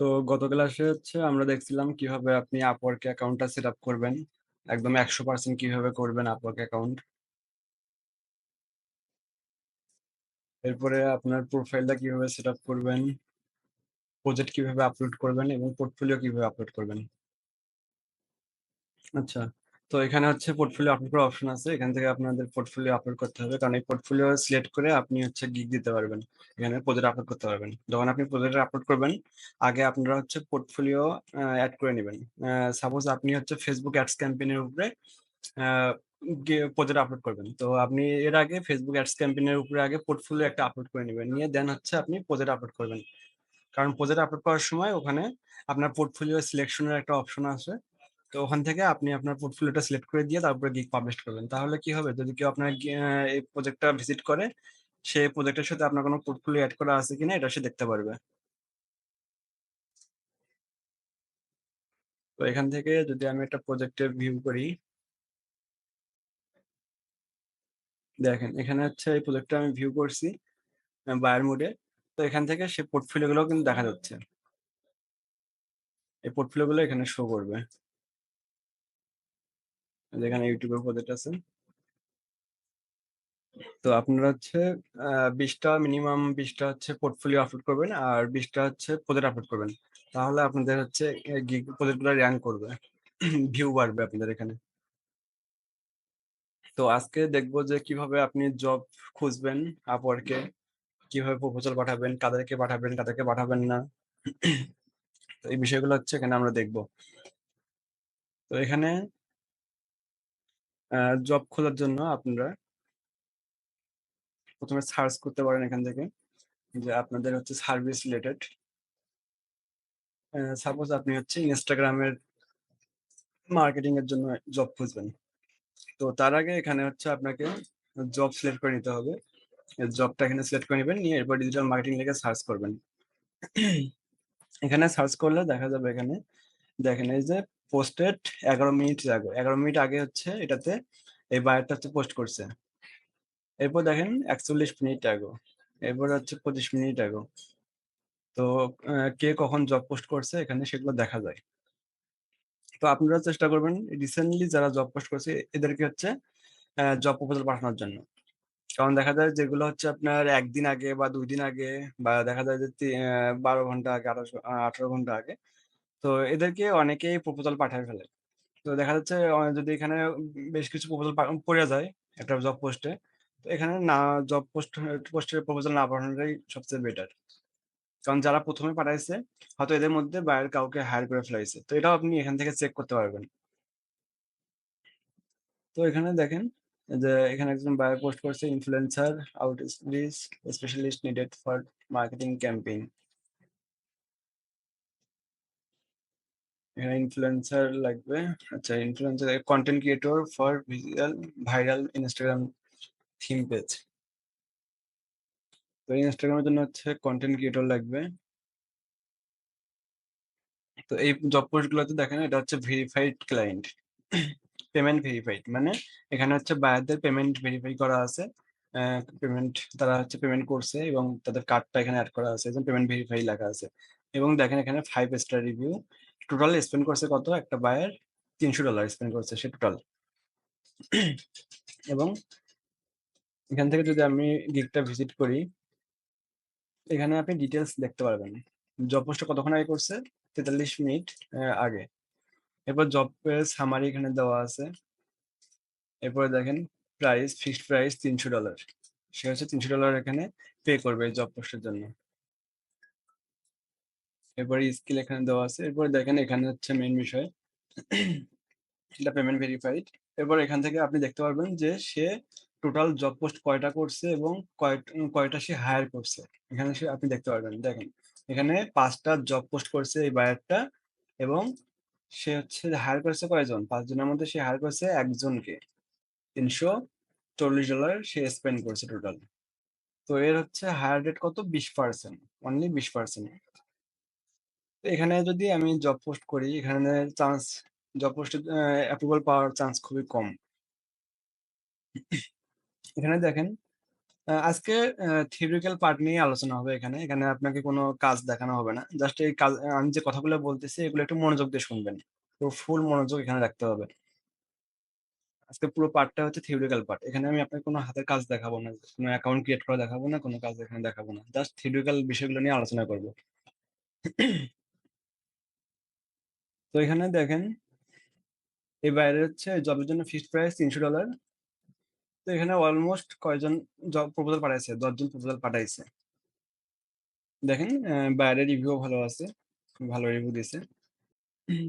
তো গত ক্লাসে আমরা দেখছিলাম কিভাবে আপনি আপওয়ার্ক অ্যাকাউন্টটা সেট আপ করবেন। একদম 100% কিভাবে করবেন আপওয়ার্ক অ্যাকাউন্ট। এরপরে আপনার প্রোফাইলটা কিভাবে সেট আপ করবেন, প্রজেক্ট কিভাবে আপলোড করবেন এবং পোর্টফোলিও কিভাবে আপলোড করবেন। আচ্ছা, তো এখানে পোর্টফোলিও আপলোড করার অপশন আছে। এখান থেকে আপনাদের পোর্টফোলিও আপলোড করতে হবে, কারণ এই পোর্টফোলিও সিলেক্ট করে আপনি গিগ দিতে পারবেন। এখানে প্রজেক্ট আপলোড করতে পারবেন। যখন আপনি প্রজেক্ট আপলোড করবেন, আগে আপনারা পোর্টফোলিও অ্যাড করে নেবেন। সাপোজ আপনি ফেসবুক অ্যাডস ক্যাম্পেইনের উপরে প্রজেক্ট আপলোড করবেন, তো আপনি এর আগে ফেসবুক অ্যাডস ক্যাম্পেইনের উপরে আগে পোর্টফোলিও একটা আপলোড করে নেবেন, নিয়ে দেন আপনি প্রজেক্ট আপলোড করবেন। কারণ প্রজেক্ট আপলোড করার সময় ওখানে আপনার পোর্টফোলিও সিলেকশনের একটা অপশন আছে। তো ওখান থেকে আপনি আপনার পোর্টফোলিওটা সিলেক্ট করে দিয়ে তারপরে গিগ পাবলিশ করবেন। তাহলে কি হবে, যদি কেউ আপনার এই প্রজেক্টটা ভিজিট করে, সে প্রজেক্টের সাথে আপনার কোনো পোর্টফোলিও অ্যাড করা আছে কিনা এটা সে দেখতে পারবে। তো এখান থেকে যদি আমি একটা প্রজেক্টের ভিউ করি, দেখেন এখানে এই প্রজেক্টটা আমি ভিউ করছি বায়ার মোডে। তো এখান থেকে সে পোর্টফোলিও গুলো কিন্তু দেখা যাচ্ছে। এই পোর্টফোলিও গুলো এখানে শো করবে। যেখানে ইউটিউবের প্রজেক্ট আছে, তো আপনারা 20টা মিনিমাম 20টা পোর্টফোলিও আপলোড করবেন আর 20টা প্রজেক্ট আপলোড করবেন। তাহলে আপনাদের গিগ প্রজেক্ট গুলো র্যাঙ্ক করবে, ভিউ বাড়বে আপনাদের এখানে। তো আজকে দেখবো যে কিভাবে আপনি জব খুঁজবেন আপওয়ার্কে, কিভাবে প্রপোজাল পাঠাবেন, কাদেরকে পাঠাবেন না। তো এই বিষয়গুলো এখানে আমরা দেখবো। তো এখানে জব খোঁজার জন্য আপনারা প্রথমে সার্চ করতে পারেন এখান থেকে, যে আপনাদের সার্ভিস রিলেটেড। সাপোজ আপনি ইনস্টাগ্রামের মার্কেটিং এর জন্য জব খুঁজবেন। তো তার আগে এখানে আপনাকে জব সিলেক্ট করে নিতে হবে। জবটা এখানে সিলেক্ট করে নেবেন, নিয়ে এরপর ডিজিটাল মার্কেটিং লিখে সার্চ করবেন। এখানে সার্চ করলে দেখা যাবে, এখানে দেখেন এই যে পোস্টেড 11 মিনিট আগে এটাতে এই বায়ারটা পোস্ট করছে। এরপর দেখেন 41 মিনিট আগে, এরপর 25 মিনিট আগে। তো কে কখন জব পোস্ট করছে এখানে সেগুলো দেখা যায়। তো আপনারা চেষ্টা করবেন রিসেন্টলি যারা জব পোস্ট করছে এদেরকে জব প্রপোজাল পাঠানোর জন্য। কারণ দেখা যায় যেগুলো আপনার একদিন আগে বা 2 দিন আগে, বা দেখা যায় যে 12 ঘন্টা আগে, 18 ঘন্টা আগে, তো এদেরকে অনেকেই প্রপোজাল পাঠায় ফেলে। তো দেখা যাচ্ছে যদি এখানে বেশ কিছু প্রপোজাল পড়ে যায় একটা জব পোস্টে, তো এখানে না, জব পোস্টের প্রপোজাল না পাঠানোটাই সবচেয়ে বেটার। কারণ যারা প্রথমে পাঠাইছে হয়তো এদের মধ্যে বাইরের কাউকে হায়ার করে ফেলাইছে, তো এটাও আপনি এখান থেকে চেক করতে পারবেন। তো এখানে দেখেন যে এখানে একজন বায়ার পোস্ট করছে, influencer outreach specialist needed for marketing campaign. এখানে ইনফ্লুয়েন্সার লাগবে। আচ্ছা, influencer content creator for viral Instagram theme page. তো ইনস্টাগ্রামের জন্য কন্টেন্ট ক্রিয়েটর লাগবে। তো এই জব পোস্ট গুলোতে দেখেন এটা ভেরিফাইড ক্লায়েন্ট, পেমেন্ট ভেরিফাইড, মানে এখানে বায়ারদের পেমেন্ট ভেরিফাই করা আছে। পেমেন্ট, তারা পেমেন্ট করছে এবং তাদের কার্ডটা এখানে অ্যাড করা আছে, এবং পেমেন্ট ভেরিফাই লেখা আছে। এবং দেখেন এখানে 5 স্টার রিভিউ। টোটাল স্পেন্ড করছে কত, একটা বায়ার $300 স্পেন্ড করছে সে টোটাল। এবং এখান থেকে যদি আমি গিগটা ভিজিট করি, এখানে আপনি ডিটেলস দেখতে পারবেন। জব পোস্টটা কতক্ষণ আগে করছে, 43 মিনিট আগে। এরপর জব সামারি এখানে দেওয়া আছে। এরপরে দেখেন প্রাইস, ফিক্সড প্রাইস $300। সে $300 এখানে পে করবে জব পোস্টের জন্য। এরপরে স্কিল এখানে দেওয়া আছে। এরপরে দেখেন এখানে মেইন বিষয়, এটা পেমেন্ট ভেরিফাইড। এরপর এখান থেকে আপনি দেখতে পারবেন যে সে টোটাল জব পোস্ট কয়টা করছে এবং কয়টা সে হায়ার করছে। এখানে আপনি দেখতে পারবেন, দেখেন এখানে 5টা জব পোস্ট করছে এই বায়ারটা, এবং সে হায়ার করেছে কয়জন, 5 জনের মধ্যে সে হায়ার করেছে একজনকে। $340 সে স্পেন্ড করছে টোটাল। তো এর হায়ার রেট কত, 20%, অনলি 20%। তো এখানে যদি আমি জব পোস্ট করি, এখানে চান্স, জব পোস্টে অ্যাপ্রুভাল পাওয়ার চান্স খুবই কম। এখানে দেখেন আজকে থিওরিটিক্যাল পার্ট নিয়ে আলোচনা হবে এখানে। এখানে আপনাকে কোনো কাজ দেখানো হবে না। জাস্ট এই কাজ আমি যে কথাগুলো বলতেছি এগুলো একটু মনোযোগ দিয়ে শুনবেন। তো ফুল মনোযোগ এখানে রাখতে হবে। আজকে পুরো পার্টটা হচ্ছে থিওরিটিক্যাল পার্ট। এখানে আমি আপনাকে কোনো হাতের কাজ দেখাবো না। কোনো অ্যাকাউন্ট ক্রিয়েট করা দেখাবো না, কোনো কাজ এখানে দেখাবো না। জাস্ট থিওরিটিক্যাল বিষয়গুলো নিয়ে আলোচনা করব। তো এখানে দেখেন এই বাইরে হচ্ছে জবের জন্য ফিক্সড প্রাইস $৩০০। তো এখানে অলমোস্ট কয়জন জব প্রপোজাল পাঠাইছে? ১০ জন প্রপোজাল পাঠাইছে। দেখেন বাইরের রিভিউ ভালো আছে। ভালো রিভিউ দিছে।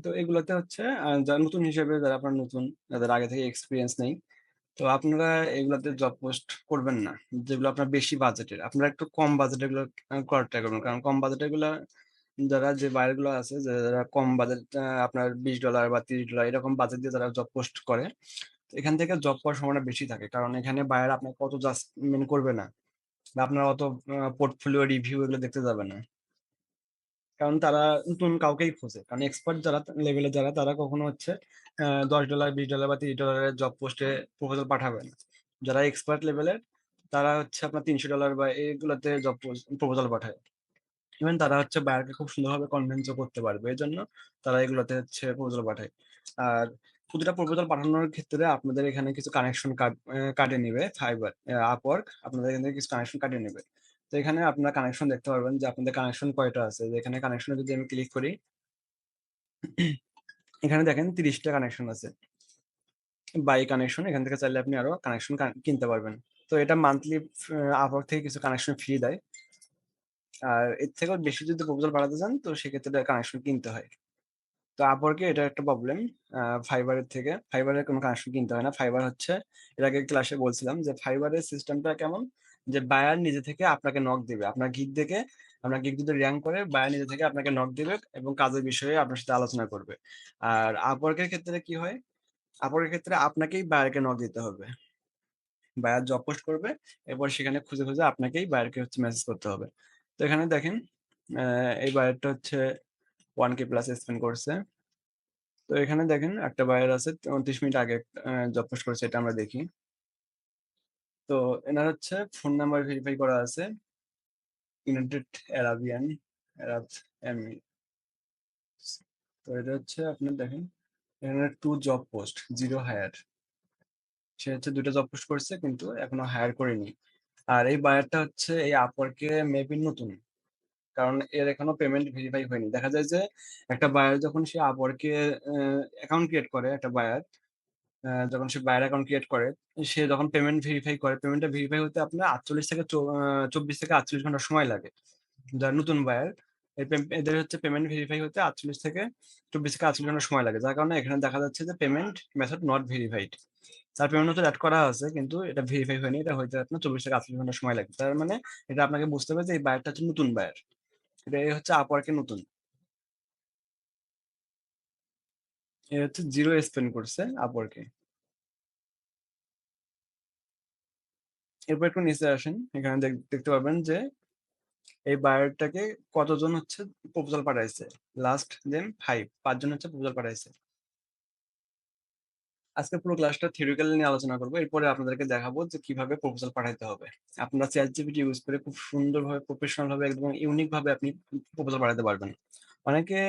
তো এগুলাতে হচ্ছে যারা নতুন হিসেবে যারা আপনার নতুন, যাদের আগে থেকে এক্সপেরিয়েন্স নেই, তো আপনারা এগুলাতে জব পোস্ট করবেন না। যেগুলো আপনার বেশি বাজেটের। আপনারা একটু কম বাজেটের গুলো করার ট্রাই করবেন। কারণ কম বাজেটের গুলা যারা যে বায়ার গুলো আছে যারা কম বাজেট আপনার $20 বা $30 এরকম বাজেট দিয়ে যারা জব পোস্ট করে, তো এখান থেকে জব পাওয়ার সম্ভাবনা বেশি থাকে। কারণ এখানে বায়ার আপনাকে অত জাজমেন্ট করবে না। বা আপনার অত পোর্টফোলিও রিভিউ এগুলো দেখতে যাবে না। কারণ তারা নতুন কাউকেই খোঁজে। কারণ এক্সপার্ট যারা লেভেলে যারা তারা কখনো হচ্ছে $10, $20 বা $30 জব পোস্টে প্রপোজাল পাঠাবে না। যারা এক্সপার্ট লেভেলের তারা হচ্ছে আপনার $300 বা এগুলোতে জব প্রপোজাল পাঠায়। ইভেন তারা হচ্ছে বায়ারকে খুব সুন্দরভাবে কনভিন্সও করতে পারবে। এজন্য তারা এগুলোতে হচ্ছে প্রপোজাল পাঠায়। আর প্রতিটা প্রপোজাল পাঠানোর ক্ষেত্রে আপনাদের এখানে কিছু কানেকশন কাটে নিবে ফাইবার, আপওয়ার্ক আপনাদের এখান থেকে কিছু কানেকশন কাটিয়ে নেবে। তো এখানে আপনারা কানেকশন দেখতে পারবেন যে আপনাদের কানেকশন কয়টা আছে। যে এখানে কানেকশনে যদি আমি ক্লিক করি, এখানে দেখেন 30টা কানেকশন আছে। বাই কানেকশন এখান থেকে চাইলে আপনি আরো কানেকশন কিনতে পারবেন। তো এটা মান্থলি আপওয়ার্ক থেকে কিছু কানেকশন ফ্রি দেয়। আর এর থেকেও বেশি যদি প্রপোজাল বাড়াতে চান তো সেক্ষেত্রে কানেকশন কিনতে হয়। তো আপওয়ার্কে এটা একটা প্রবলেম। ফাইবারের থেকে ফাইবারের কোনো কানেকশন কিনতে হয় না। ফাইবার হচ্ছে এর আগে ক্লাসে বলছিলাম যে ফাইবারের সিস্টেমটা কেমন, যে বায়ার নিজে থেকে আপনাকে নক দিবে আপনার গিগ দেখে। আপনার গিগ যদি র্যাঙ্ক করে বায়ার নিজে থেকে আপনাকে নক দিবে এবং কাজের বিষয়ে আপনার সাথে আলোচনা করবে। আর আপওয়ার্কের ক্ষেত্রে কি হয়, আপওয়ার্কের ক্ষেত্রে আপনাকেই বায়ারকে নক দিতে হবে। বায়ার জব পোস্ট করবে, এরপর সেখানে খুঁজে খুঁজে আপনাকেই বায়ারকে হচ্ছে মেসেজ করতে হবে। তো এখানে দেখেন এই বায়ারটা হচ্ছে 1K প্লাস স্পেন্ড করছে। তো এখানে দেখেন একটা বায়ার আছে ২৯ মিনিট আগে জব পোস্ট করেছে, এটা আমরা দেখি। তো এনার হচ্ছে ফোন নাম্বার ভেরিফাই করা আছে। ইউনাইটেড আরাবিয়ান আরব এমিরেটস। তো এটা হচ্ছে আপনার দেখেন এখানে 2 জব পোস্ট 0 হায়ার। সে হচ্ছে ২ টা জব পোস্ট করছে কিন্তু এখনো হায়ার করেনি। আর এই বায়ারটা হচ্ছে এই আপওয়ার্কে মেবি নতুন। কারণ এর এখনো পেমেন্ট ভেরিফাই হয়নি। দেখা যায় যে একটা বায়ার যখন সে আপওয়ার্কে অ্যাকাউন্ট ক্রিয়েট করে, একটা বায়ার যখন সে বায়ার অ্যাকাউন্ট ক্রিয়েট করে, সে যখন পেমেন্ট ভেরিফাই করে, পেমেন্টটা ভেরিফাই হতে আপনার ৪৮ থেকে ২৪ থেকে ৪৮ ঘন্টা সময় লাগে। যারা নতুন বায়ার এদের হচ্ছে পেমেন্ট ভেরিফাই হতে ৪৮ থেকে ২৪ থেকে ৪৮ ঘন্টা সময় লাগে। যার কারণে এখানে দেখা যাচ্ছে যে পেমেন্ট মেথড নট ভেরিফাইড। তার পেমেন্ট মেথড এড করা আছে কিন্তু এটা ভেরিফাই হয়নি। এটা হইতে আপনার ২৪ থেকে ৪৮ ঘন্টা সময় লাগে। তার মানে এটা আপনাকে বুঝতে হবে যে এই বায়ারটা হচ্ছে নতুন বায়ার। এটা এ হচ্ছে আপওয়ার্ক এ নতুন। এ হচ্ছে 0 স্পেন্ড করছে আপওয়ার্ক এ। এরপর একটু নিচে আসেন। এখানে দেখতে পারবেন যে এই বায়ারটাকে কতজন হচ্ছে প্রপোজাল পাঠাইছে। লাস্ট দেন ৫ জন হচ্ছে প্রপোজাল পাঠাইছে। আজকে পুরো ক্লাসটা থিওরিটিক্যাল নিয়ে আলোচনা করব। এরপরে আপনাদেরকে দেখাবো যে কিভাবে প্রপোজাল পাঠাইতে হবে। আপনারা ChatGPT ইউজ করে খুব সুন্দরভাবে প্রফেশনাল ভাবে একদম ইউনিক ভাবে আপনি প্রপোজাল পাঠাতে পারবেন। অনেকে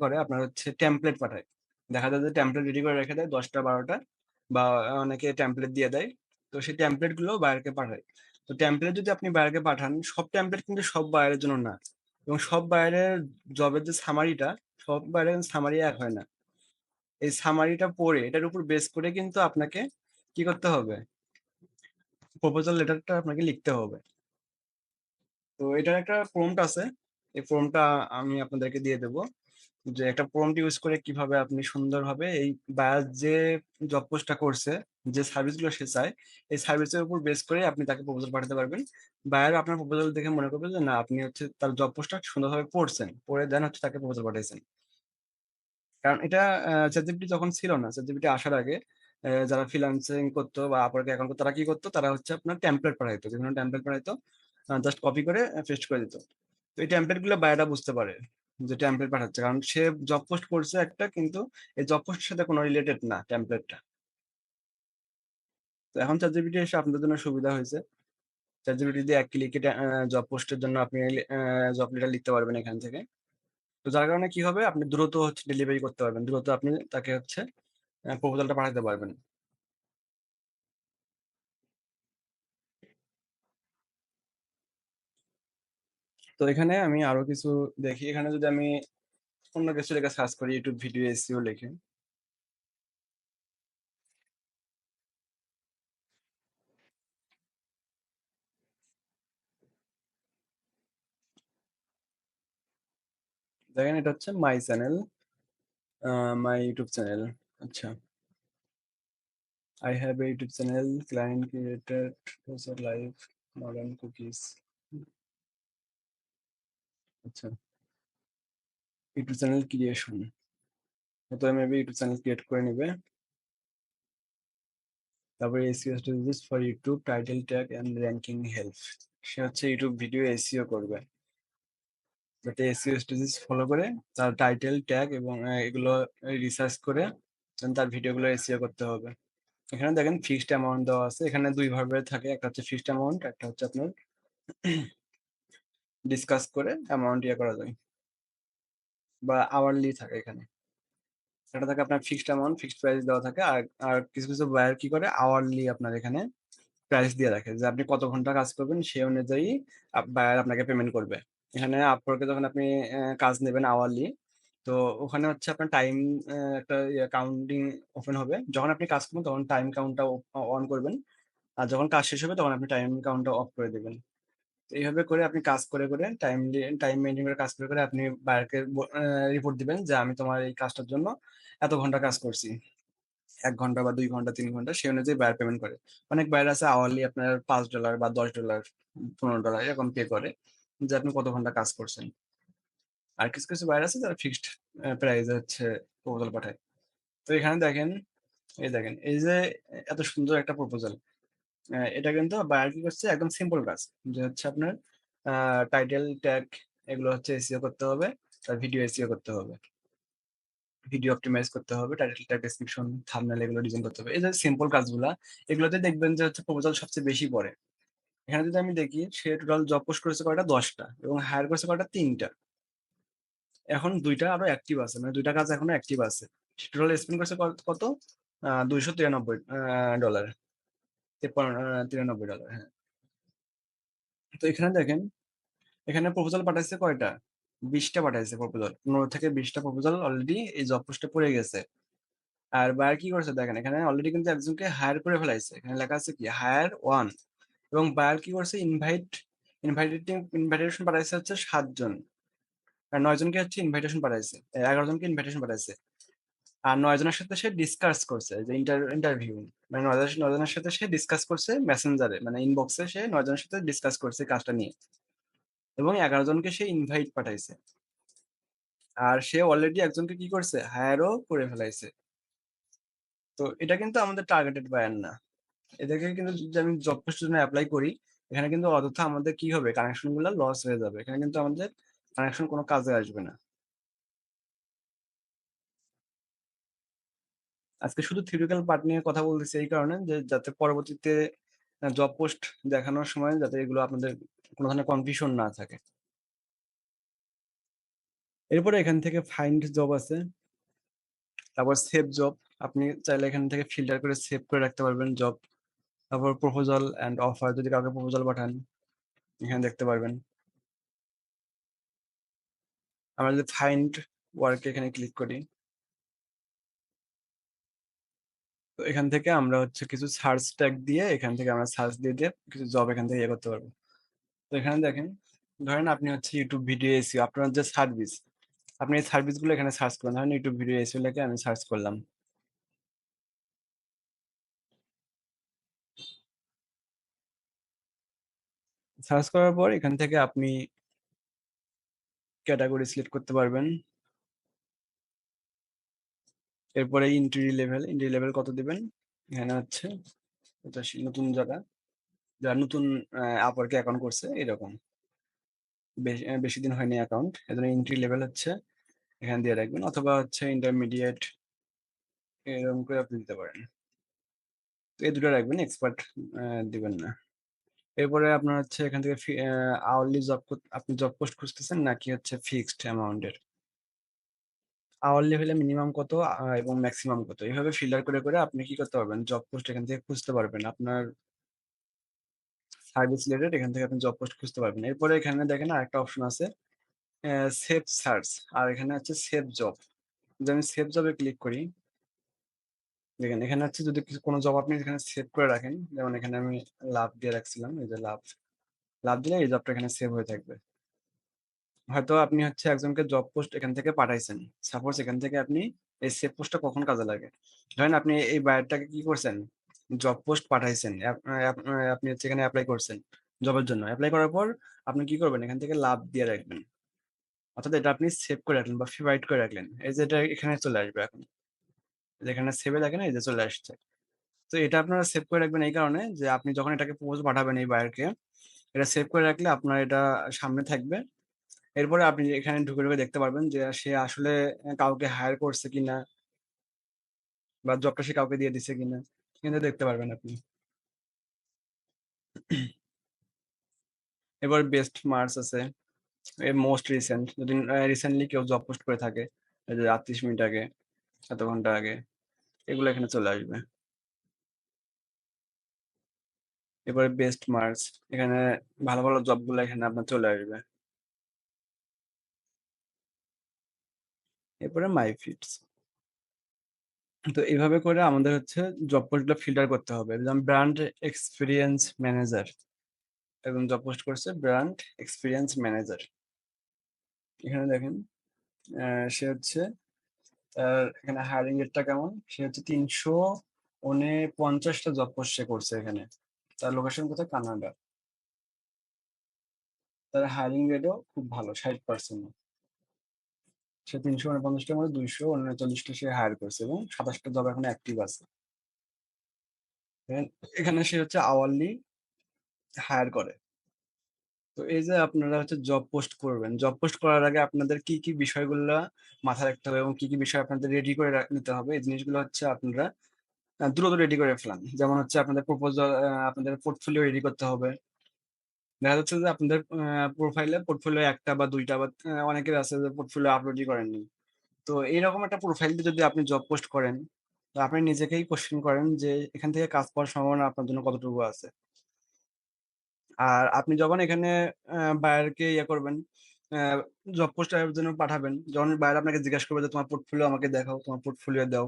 করে আপনার হচ্ছে টেমপ্লেট পাঠায়। দেখা যায় যে টেমপ্লেট রেডি করে রেখে দেয় ১০টা ১২টা বা অনেকে টেমপ্লেট দিয়ে দেয়। তো সেই টেমপ্লেট গুলো বায়ারকে পাঠায়। তো টেমপ্লেট যদি আপনি বায়ারকে পাঠান, সব টেমপ্লেট কিন্তু সব বায়ারের জন্য না। এবং সব বায়ারের জবের যে সামারিটা, সব বায়ারের সামারি এক হয় না। এই সামারিটা পড়ে এটার উপর বেস করে কিন্তু আপনাকে কি করতে হবে? প্রপোজাল লেটারটা আপনাকে লিখতে হবে। তো এটার একটা প্রম্পট আছে। এই প্রম্পটটা আমি আপনাদেরকে দিয়ে দেব। যে একটা প্রম্পট ইউজ করে কিভাবে আপনি সুন্দরভাবে এই বায়ার যে জব পোস্টটা করছে, যে সার্ভিসগুলো সে চায়, এই সার্ভিসের উপর বেস করে আপনি তাকে প্রপোজাল পাঠাতে পারবেন। বায়ার আপনার প্রপোজাল দেখে মনে করবে যে না আপনি হচ্ছে তার জব পোস্টটা সুন্দরভাবে পড়ছেন। পড়ে দেন হচ্ছে তাকে প্রপোজাল পাঠাইছেন। কারণ এটা ChatGPT যখন ছিল না, ChatGPT আসার আগে যারা ফ্রিল্যান্সিং করতো বা Upwork এ অ্যাকাউন্ট করতো তারা কি করতো? তারা হচ্ছে আপনার টেমপ্লেট পাঠাইতো। যেকোনো টেমপ্লেট পাঠাইতো। জাস্ট কপি করে পেস্ট করে দিত। তো এই টেমপ্লেট গুলো বায়াররা বুঝতে পারে যে টেমপ্লেট পাঠাচ্ছে। কারণ সে জব পোস্ট করছে একটা কিন্তু এই জব পোস্টের সাথে কোনো রিলেটেড না টেমপ্লেটটা। তো এখন ChatGPT এসে আপনাদের জন্য সুবিধা হয়েছে। ChatGPT দিয়ে এক ক্লিকে জব পোস্টের জন্য আপনি জব লেটার লিখতে পারবেন এখান থেকে। তো যার কারণে কি হবে, আপনি দ্রুত হচ্ছে ডেলিভারি করতে পারবেন, দ্রুত আপনি তাকে হচ্ছে প্রপোজালটা পাঠাতে পারবেন। তো এখানে আমি আরো কিছু দেখি, এখানে যদি আমি অন্য কিছু লেখা সার্চ করি, ইউটিউব ভিডিও এসইও লিখে, দেখেন এটা হচ্ছে my channel, my YouTube channel. আচ্ছা, I have a YouTube channel, client created live modern cookies. আচ্ছা, ইউটিউব চ্যানেল ক্রিয়েশন, তো মেবি ইউটিউব চ্যানেল ক্রিয়েট করে নেবে। তারপরে SEO strategies for YouTube, title tag and ranking help. সে হচ্ছে YouTube video SEO করবে, যাতে এসইও স্ট্র্যাটেজিস ফলো করে তার টাইটেল ট্যাগ এবং এগুলো রিসার্চ করে then তার ভিডিওগুলো এসইও করতে হবে। এখানে দেখেন ফিক্সড অ্যামাউন্ট দেওয়া আছে, এখানে দুই ভাবে থাকে, একটা হচ্ছে ফিক্সড অ্যামাউন্ট, একটা হচ্ছে আপনার ডিসকাস করে অ্যামাউন্ট ইয়ে করা যায়, বা আওয়ারলি থাকে এখানে। এটা থাকে আপনার ফিক্সড অ্যামাউন্ট, ফিক্সড প্রাইস দেওয়া থাকে। আর আর কিছু কিছু বায়ার কি করে, আওয়ারলি আপনার এখানে প্রাইস দিয়ে রাখে, যে আপনি কত ঘন্টা কাজ করবেন সেই অনুযায়ী বায়ার আপনাকে পেমেন্ট করবে। এখানে আপওয়ার্কে যখন আপনি কাজ নেবেন আওয়ারলি, তো ওখানে হচ্ছে আপনার টাইম, একটা কাউন্টিং ওপেন হবে, যখন আপনি কাজ করবেন তখন টাইম কাউন্টটা অন করবেন, আর যখন কাজ শেষ হবে তখন আপনি টাইম কাউন্টটা অফ করে দেবেন। তো এইভাবে করে আপনি কাজ করে করে টাইম মেনটেন করে কাজ করে করে আপনি বায়ারকে রিপোর্ট দিবেন যে আমি তোমার এই কাজটার জন্য এত ঘন্টা কাজ করছি, ১ ঘন্টা বা ২ ঘন্টা ৩ ঘন্টা, সেই অনুযায়ী বায়ার পেমেন্ট করে। অনেক বায়ার আছে আওয়ারলি আপনার $৫ বা $১০, $১৫ এরকম পে করে, যে আপনি কত ঘন্টা কাজ করছেন। আর কিছু কিছু বায়ার আছে যারা ফিক্সড প্রাইস হচ্ছে প্রপোজাল পাঠায়। তো এখানে দেখেন, দেখেন এই যে এত সুন্দর একটা প্রপোজাল, এটা কিন্তু বায়ার কি করছে, একদম সিম্পল কাজ, যে হচ্ছে আপনার টাইটেল ট্যাগ এগুলো হচ্ছে এসইও করতে হবে, তার ভিডিও এসইও করতে হবে, ভিডিও অপটিমাইজ করতে হবে, টাইটেল ট্যাগ, ডেসক্রিপশন, থাম্বনেল এগুলো ডিজাইন করতে হবে। এই যে সিম্পল কাজগুলা, এগুলোতে দেখবেন যে হচ্ছে প্রপোজাল সবচেয়ে বেশি পড়ে। এখানে যদি আমি দেখি, সে টোটাল জব পোস্ট করেছে কয়টা, ১০টা, এবং হায়ার করেছে কয়টা, ৩টা। এখন ২টা আরো অ্যাক্টিভ আছে, মানে ২টা কাজ এখনো অ্যাক্টিভ আছে। টোটাল স্পেন্ড করেছে কত, $২৯৩ $93, হ্যাঁ। তো এখানে দেখেন, এখানে প্রপোজাল পাঠাইছে কয়টা, ২০টা পাঠাইছে প্রপোজাল, ১৫ থেকে ২০টা প্রপোজাল অলরেডি এই জব পোস্টে পড়ে গেছে। আর বায়ার কি করছে দেখেন, এখানে অলরেডি কিন্তু একজনকে হায়ার করে ফেলাইছে, এখানে লেখা আছে কি হায়ার ওয়ান। এবং বায়ার কি করছে, ইনভাইটেশন পাঠাইছে হচ্ছে ৭ জন, আর ৯ জনকে হচ্ছে ইনভাইটেশন পাঠাইছে, ১১ জনকে ইনভাইটেশন পাঠাইছে। আর ৯ জনের সাথে সে ডিসকাস করছে, যে ইন্টারভিউ, মানে ৯ জনের সাথে সে ডিসকাস করছে মেসেঞ্জারে, মানে ইনবক্সে সে ৯ জনের সাথে ডিসকাস করছে কাজটা নিয়ে, এবং ১১ জনকে সে ইনভাইট পাঠাইছে। আর সে অলরেডি একজনকে কি করছে, হায়ারও করে ফেলাইছে। তো এটা কিন্তু আমাদের টার্গেটেড বায়ার না। এদেরকে কিন্তু যদি আমি জব পোস্টের জন্য এপ্লাই করি, এখানে কিন্তু অযথা আমাদের কি হবে, কানেকশন গুলো লস হয়ে যাবে, এখানে কিন্তু আমাদের কানেকশন কোনো কাজে আসবে না। আজকে শুধু থিওরিটিক্যাল পার্ট নিয়ে কথা বলতেছি এই কারণে, যে যাতে পরবর্তীতে জব পোস্ট দেখানোর সময় যাতে এগুলো আপনাদের কোনো ধরনের কনফিউশন না থাকে। এরপরে এখান থেকে ফাইন্ড জব আছে, তারপর সেভ জব, আপনি চাইলে এখান থেকে ফিল্টার করে সেভ করে রাখতে পারবেন জব। তারপর প্রপোজাল এন্ড অফার, যদি কাউকে প্রপোজাল পাঠান এখানে দেখতে পারবেন। আমরা যদি ফাইন্ড ওয়ার্ক এখানে ক্লিক করি, তো এখান থেকে আমরা হচ্ছে কিছু সার্চ ট্যাগ দিয়ে, এখান থেকে আমরা সার্চ দিয়ে দিয়ে কিছু জব এখান থেকে ইয়ে করতে পারবো। তো এখানে দেখেন, ধরেন আপনি হচ্ছে ইউটিউব ভিডিও এসিও, আপনার যে সার্ভিস, আপনি এই সার্ভিস গুলো এখানে সার্চ করেন, ধরেন ইউটিউব ভিডিও এসিও লেখে আমি সার্চ করলাম। সার্চ করার পর এখান থেকে আপনি ক্যাটাগরি সিলেক্ট করতে পারবেন। এরপরে এন্ট্রি লেভেল কত দিবেন, এখানে হচ্ছে ৮৫, নতুন যারা যারা নতুন আপওয়ার্কে অ্যাকাউন্ট করছে এরকম, বেশি দিন হয়নি অ্যাকাউন্ট, এজন্য এন্ট্রি লেভেল হচ্ছে এখানে দিয়ে রাখবেন, অথবা হচ্ছে ইন্টারমিডিয়েট এরকম করে আপনি দিতে পারেন। তো এই দুটো রাখবেন, এক্সপার্ট দিবেন না। এরপরে আপনার হচ্ছে এখান থেকে আওয়ারলি আপনি জব পোস্ট খুঁজতেছেন নাকি হচ্ছে ফিক্সড অ্যামাউন্টের? আওয়ারলি হলে মিনিমাম কত এবং ম্যাক্সিমাম কত, এইভাবে ফিল্টার করে করে আপনি কি করতে পারবেন, জব পোস্ট এখান থেকে খুঁজতে পারবেন। আপনার সার্ভিস রিলেটেড এখান থেকে আপনি জব পোস্ট খুঁজতে পারবেন। এরপরে এখানে দেখেন আরেকটা অপশন আছে, সেভ সার্চ, আর এখানে হচ্ছে সেভ জব। যদি আমি সেভ জবে ক্লিক করি, দেখেন এখানে হচ্ছে যদি কোনো জব আপনি এখানে সেভ করে রাখেন, যেমন এখানে আমি লাভ দিয়ে রাখছিলাম, এই যে লাভ, লাভ দিলে এই জবটা এখানে সেভ হয়ে থাকবে। হয়তো আপনি হচ্ছে একজনকে জব পোস্ট এখান থেকে পাঠাইছেন, সাপোজ এখান থেকে আপনি এই সেভ পোস্টটা কখন কাজে লাগে, ধরেন আপনি এই বায়ারটাকে কি করছেন, জব পোস্ট পাঠাইছেন, আপনি হচ্ছে এখানে অ্যাপ্লাই করছেন জবের জন্য, অ্যাপ্লাই করার পর আপনি কি করবেন, এখান থেকে লাভ দিয়ে রাখবেন, অর্থাৎ এটা আপনি সেভ করে রাখলেন বা ফেভারিট করে রাখলেন, এই যে এটা এখানে চলে আসবে এখন, যেখানে সেভে দেখেন এই যে চলে আসছে। তো এটা আপনারা সেভ করে রাখবেন এই কারণে যে আপনি যখন এটাকে প্রপোজ পাঠাবেন এই বায়ারকে, এটা সেভ করে রাখলে আপনার এটা সামনে থাকবে। এরপরে আপনি এখানে ঢুকে ঢুকে দেখতে পারবেন যে সে আসলে কাউকে হায়ার করছে কিনা, বা জবটা সে কাউকে দিয়ে দিছে কিনা, কিন্তু দেখতে পারবেন আপনি। এবার বেস্ট মার্কস আছে, মোস্ট রিসেন্ট, যদি রিসেন্টলি কেউ জব পোস্ট করে থাকে, এই যে 38 মিনিট আগে, এত ঘন্টা আগে, এগুলো এখানে চলে আসবে। এবারে বেস্ট মার্কস, এখানে ভালো ভালো জবগুলো এখানে আপনার চলে আসবে। এরপরে মাই ফিটস। তো এইভাবে করে আমাদের হচ্ছে জব পোস্টগুলো ফিল্টার করতে হবে। যেমন ব্র্যান্ড এক্সপিরিয়েন্স ম্যানেজার, এবং জব পোস্ট করছে ব্র্যান্ড এক্সপিরিয়েন্স ম্যানেজার। এখানে দেখেন সে হচ্ছে তার এখানে হায়ারিং রেটটা কেমন, সে হচ্ছে 349টা জব পোস্ট সে করছে এখানে। তার লোকেশন কোথায়, কানাডা। তার হায়ারিং রেটও খুব ভালো, 60%। সে 349টার মধ্যে 239টা সে হায়ার করছে এবং 27টা জব এখন অ্যাক্টিভ আছে। এখানে সে হচ্ছে আওয়ারলি হায়ার করে। তো এই যে আপনারা হচ্ছে জব পোস্ট করবেন, জব পোস্ট করার আগে আপনাদের কি কি বিষয়গুলো মাথায় রাখতে হবে এবং কি কি বিষয় আপনাদের রেডি করে নিতে হবে, এই জিনিসগুলো হচ্ছে আপনারা দ্রুত রেডি করে ফেলান। যেমন হচ্ছে আপনাদের প্রপোজাল, আপনাদের পোর্টফোলিও রেডি করতে হবে। দেখা যাচ্ছে যে আপনাদের প্রোফাইলে পোর্টফোলিও একটা বা দুইটা বা অনেকের আছে যে পোর্টফোলিও আপলোডই করেননি। তো এইরকম একটা প্রোফাইল দিয়ে যদি আপনি জব পোস্ট করেন, তো আপনি নিজেকেই কোশ্চেন করেন যে এখান থেকে কাজ পাওয়ার সম্ভাবনা আপনার জন্য কতটুকু আছে। আর আপনি যখন এখানে বায়ারকে ইয়ে করবেন, জব পোস্টের জন্য পাঠাবেন, যখন বায়ার আপনাকে জিজ্ঞাসা করবে যে তোমার পোর্টফোলিও আমাকে দেখাও, তোমার পোর্টফোলিও দাও,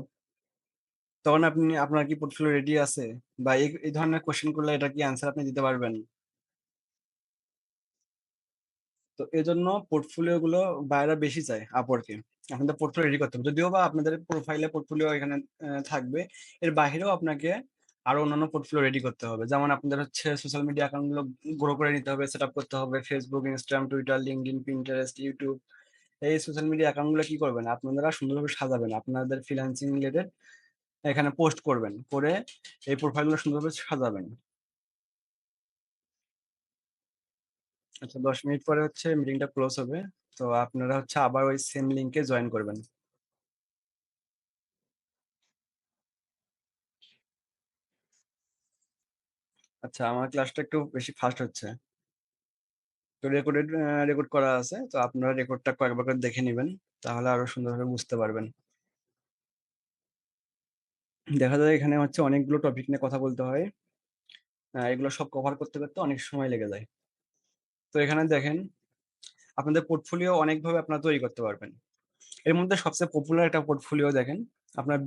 তখন আপনি আপনার কি পোর্টফোলিও রেডি আছে, বা এই ধরনের কোশ্চেন করলে এটা কি অ্যান্সার আপনি দিতে পারবেন। তো এই জন্য পোর্টফোলিও গুলো বায়াররা বেশি চায় আপওয়ার্কে। আপনাদের পোর্টফোলিও রেডি করতে হবে, যদিও বা আপনাদের প্রোফাইলে পোর্টফোলিও এখানে থাকবে, এর বাইরেও আপনাকে আরো অন্যান্য পোর্টফোলিও রেডি করতে হবে। যেমন আপনাদের হচ্ছে সোশ্যাল মিডিয়া অ্যাকাউন্ট গুলো গ্রো করে নিতে হবে, সেট আপ করতে হবে, Facebook, Instagram, Twitter, LinkedIn, Pinterest, YouTube. এই সোশ্যাল মিডিয়া অ্যাকাউন্ট গুলো কি করবেন, আপনারা সুন্দরভাবে সাজাবেন, আপনাদের ফ্রিল্যান্সিং রিলেটেড এখানে পোস্ট করবেন, করে এই প্রোফাইল গুলো সুন্দরভাবে সাজাবেন। আচ্ছা, 10 মিনিট পরে হচ্ছে মিটিংটা ক্লোজ হবে। তো আপনারা হচ্ছে আবার ওই সেম লিঙ্কে জয়েন করবেন। আচ্ছা, আমার ক্লাসটা একটু বেশি ফাস্ট হচ্ছে। তো রেকর্ড করা আছে, তো আপনারা রেকর্ডটা কয়েকবার করে দেখে নেবেন, তাহলে আরো সুন্দরভাবে বুঝতে পারবেন। দেখা যায় এখানে হচ্ছে অনেকগুলো টপিক নিয়ে কথা বলতে হয়, এগুলো সব কভার করতে করতে অনেক সময় লেগে যায়। তো এখানে দেখেন আপনাদের পোর্টফোলিও অনেকভাবে আপনারা তৈরি করতে পারবেন। এর মধ্যে সবচেয়ে পপুলার একটা পোর্টফোলিও দেখেন, আপনার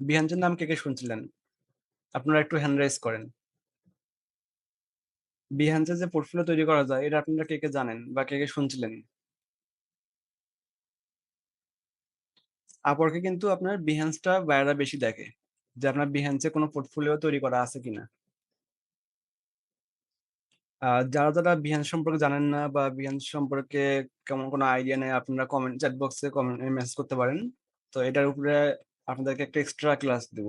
বিহান্সের নাম কে কে শুনছিলেন, আপনারা একটু হ্যান্ড রাইজ করেন। বিহান্সের যে পোর্টফোলিও তৈরি করা যায়, এটা আপনারা কে কে জানেন বা কে কে শুনছিলেন। আপওয়ার্কে কিন্তু আপনার বিহান্সটা বায়াররা বেশি দেখে, যে আপনার বিহান্সে কোনো পোর্টফোলিও তৈরি করা আছে কিনা। যারা যারা বিহান্স সম্পর্কে জানেন না বা বিহান্স সম্পর্কে কেমন কোনো আইডিয়া নেই, আপনারা কমেন্ট চ্যাট বক্সে কমেন্ট মেসেজ করতে পারেন। তো এটার উপরে আপনাদেরকে একটা এক্সট্রা ক্লাস দিব,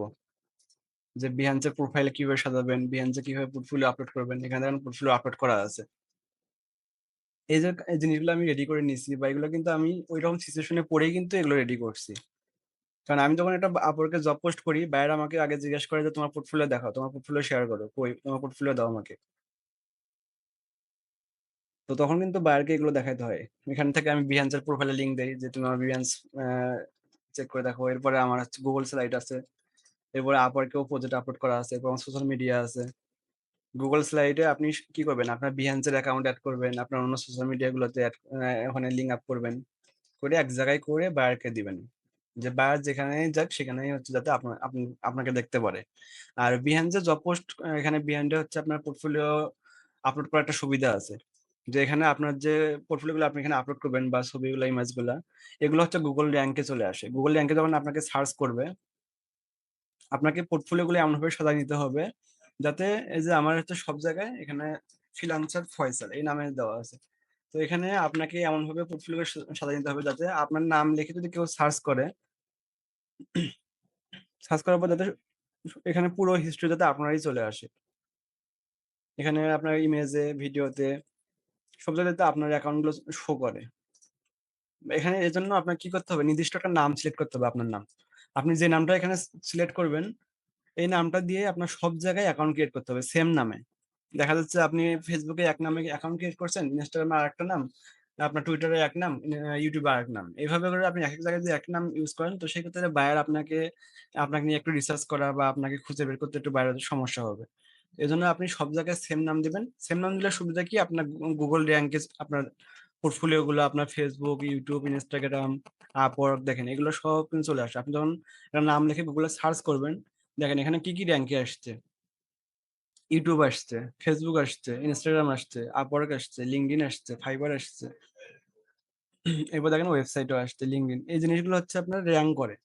যে বিহান্সের প্রোফাইলে কিভাবে সাজাবেন, বিহান্সে কিভাবে পোর্টফোলিও আপলোড করবেন, এখানে দেখেন পোর্টফোলিও আপলোড করা আছে। এই যে এই জিনিসগুলো আমি রেডি করে নিছি, বা এগুলো কিন্তু আমি ওইরকম সিচুয়েশনে পড়েই কিন্তু এগুলো রেডি করছি। কারণ আমি যখন একটা আপওয়ার্কে জব পোস্ট করি, বায়ার আমাকে আগে জিজ্ঞেস করে যে তোমার পোর্টফোলিও দেখাও, তোমার পোর্টফোলিও শেয়ার করো, কই তোমার পোর্টফোলিও দাও আমাকে। তো তখন কিন্তু বায়ারকে এগুলো দেখাইতে হয়। এখান থেকে আমি বিহান্সের প্রোফাইলে লিঙ্ক দেই যে তুমি আমার বিহান্স চেক করে দেখো। এরপরে আমার হচ্ছে গুগল স্লাইড আছে, এরপরে আপওয়ার্কেও প্রজেক্ট আপলোড করা আছে, এবং সোশ্যাল মিডিয়া আছে। গুগল স্লাইডে আপনি কি করবেন, আপনার বিহান্সের অ্যাকাউন্ট অ্যাড করবেন, আপনার অন্য সোশ্যাল মিডিয়া গুলোতে ওখানে লিঙ্ক আপ করবেন, করে এক জায়গায় করে বায়ারকে দিবেন, যে বায়ার যেখানে যাক সেখানেই হচ্ছে যাতে আপনাকে দেখতে পারে। আর বিহান্সে জব পোস্ট, এখানে বিহাইন্ডে হচ্ছে আপনার পোর্টফোলিও আপলোড করার একটা সুবিধা আছে, যে এখানে আপনার যে পোর্টফোলিও গুলো আপনি এখানে আপলোড করবেন বা ছবিগুলো ইমেজ গুলা, এগুলো হচ্ছে গুগল র্যাঙ্কে চলে আসে। গুগল র্যাঙ্কে যখন আপনাকে সার্চ করবে, আপনাকে পোর্টফোলিও গুলো এমন ভাবে সাজায় নিতে হবে যাতে, এই যে আমার হচ্ছে সব জায়গায় এখানে ফ্রিল্যান্সার ফয়সাল এই নামে দেওয়া আছে। তো এখানে আপনাকে এমন ভাবে পোর্টফোলিও সাজায় নিতে হবে যাতে আপনার নাম লিখে যদি কেউ সার্চ করে, সার্চ করার পর যাতে এখানে পুরো হিস্ট্রি যাতে আপনারই চলে আসে। এখানে আপনার ইমেজে, ভিডিওতে, সব জায়গাতে আপনার অ্যাকাউন্ট গুলো শো করে। এখানে এজন্য আপনার কি করতে হবে, নির্দিষ্ট একটা নাম সিলেক্ট করতে হবে, আপনার নাম। আপনি যে নামটা এখানে সিলেক্ট করবেন, এই নামটা দিয়ে আপনার সব জায়গায় অ্যাকাউন্ট ক্রিয়েট করতে হবে সেম নামে। দেখা যাচ্ছে আপনি ফেসবুকে এক নামে অ্যাকাউন্ট ক্রিয়েট করছেন, ইনস্টাগ্রামে আরেকটা নাম, আপনার টুইটারে এক নাম, ইউটিউবে আরেক নাম, এইভাবে করে আপনি এক এক জায়গায় যদি এক নাম ইউজ করেন, তো সেই ক্ষেত্রে বায়ার আপনাকে আপনাকে নিয়ে একটু রিসার্চ করা বা আপনাকে খুঁজে বের করতে একটু বাইরে সমস্যা হবে। এই জন্য আপনি সব জায়গায় সেম নাম দিবেন। সেম নাম দিলে সুবিধা কি, আপনার গুগল র্যাঙ্কে আপনার পোর্টফোলিও গুলো, আপনার ফেসবুক, ইউটিউব, ইনস্টাগ্রাম, আপওয়ার্ক, দেখেন এগুলো সব কিন্তু চলে আসে। আপনি যখন একটা নাম লিখে গুগলে সার্চ করবেন, দেখেন এখানে কি কি র্যাঙ্কে আসছে। ইউটিউব আসছে, ফেসবুক আসছে, ইনস্টাগ্রাম আসছে, আপওয়ার্ক আসছে, লিঙ্কডইন আসছে, ফাইবার আসছে, এরপর দেখেন ওয়েবসাইটও আসছে, লিঙ্কডইন। এই জিনিসগুলো হচ্ছে আপনার র্যাঙ্ক করে।